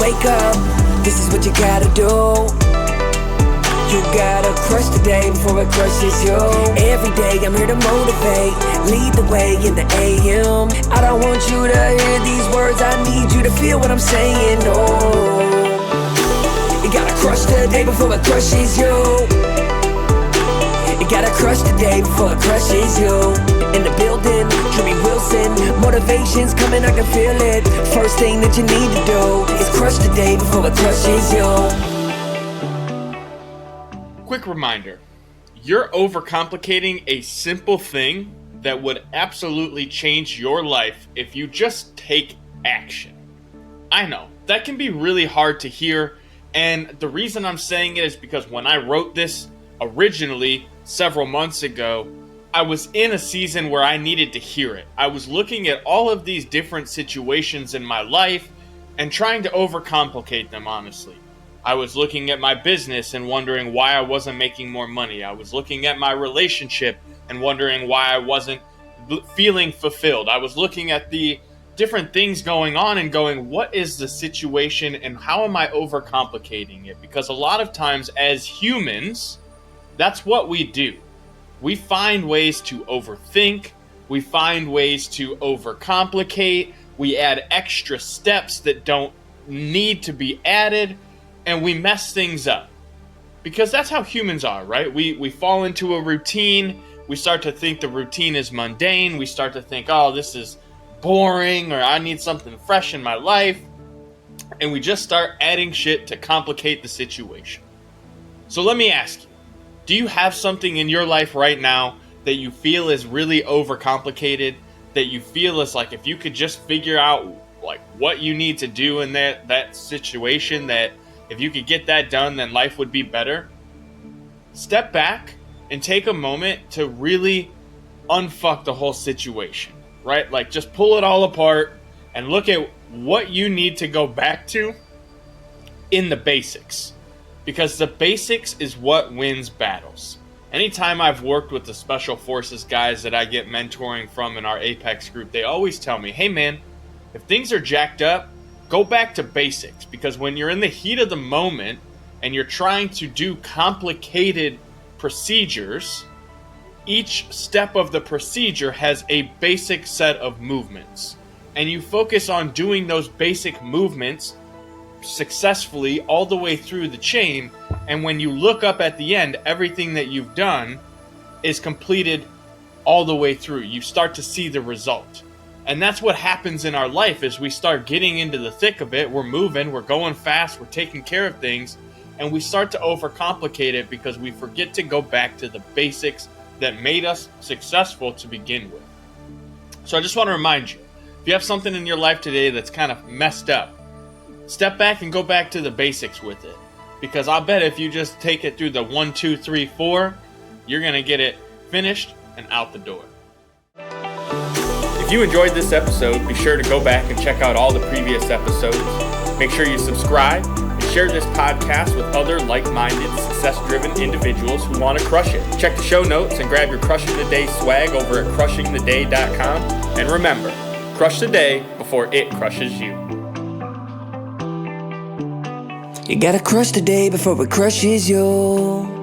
wake up, this is what you gotta do. You gotta crush the day before it crushes you. Every day I'm here to motivate, lead the way in the AM. I don't want you to hear these words, I need you to feel what I'm saying. Oh, you gotta crush the day before it crushes you. You gotta crush the day before it crushes you. In the building, Drewbie, motivation's coming, I can feel it. First thing that you need to do is crush the day before it crushes you. Quick reminder, you're overcomplicating a simple thing that would absolutely change your life if you just take action. I know, that can be really hard to hear, and the reason I'm saying it is because when I wrote this originally several months ago, I was in a season where I needed to hear it. I was looking at all of these different situations in my life and trying to overcomplicate them, honestly. I was looking at my business and wondering why I wasn't making more money. I was looking at my relationship and wondering why I wasn't feeling fulfilled. I was looking at the different things going on and going, what is the situation and how am I overcomplicating it? Because a lot of times as humans, that's what we do. We find ways to overthink. We find ways to overcomplicate. We add extra steps that don't need to be added. And we mess things up because that's how humans are, right? We fall into a routine. We start to think the routine is mundane. We start to think, oh, this is boring, or I need something fresh in my life. And we just start adding shit to complicate the situation. So let me ask you, do you have something in your life right now that you feel is really overcomplicated, that you feel is like if you could just figure out like what you need to do in that situation, that if you could get that done, then life would be better? Step back and take a moment to really unfuck the whole situation, right? Like just pull it all apart and look at what you need to go back to in the basics. Because the basics is what wins battles. Anytime I've worked with the Special Forces guys that I get mentoring from in our Apex group, they always tell me, hey man, if things are jacked up, go back to basics, because when you're in the heat of the moment and you're trying to do complicated procedures, each step of the procedure has a basic set of movements. And you focus on doing those basic movements successfully all the way through the chain, and when you look up at the end, everything that you've done is completed all the way through. You start to see the result. And that's what happens in our life is we start getting into the thick of it. We're moving, we're going fast, we're taking care of things, and we start to overcomplicate it because we forget to go back to the basics that made us successful to begin with. So I just want to remind you, if you have something in your life today that's kind of messed up, step back and go back to the basics with it. Because I'll bet if you just take it through the 1, 2, 3, 4, you're going to get it finished and out the door. If you enjoyed this episode, be sure to go back and check out all the previous episodes. Make sure you subscribe and share this podcast with other like-minded, success-driven individuals who want to crush it. Check the show notes and grab your Crushing the Day swag over at crushingtheday.com. And remember, crush the day before it crushes you. You gotta crush the day before it crushes you.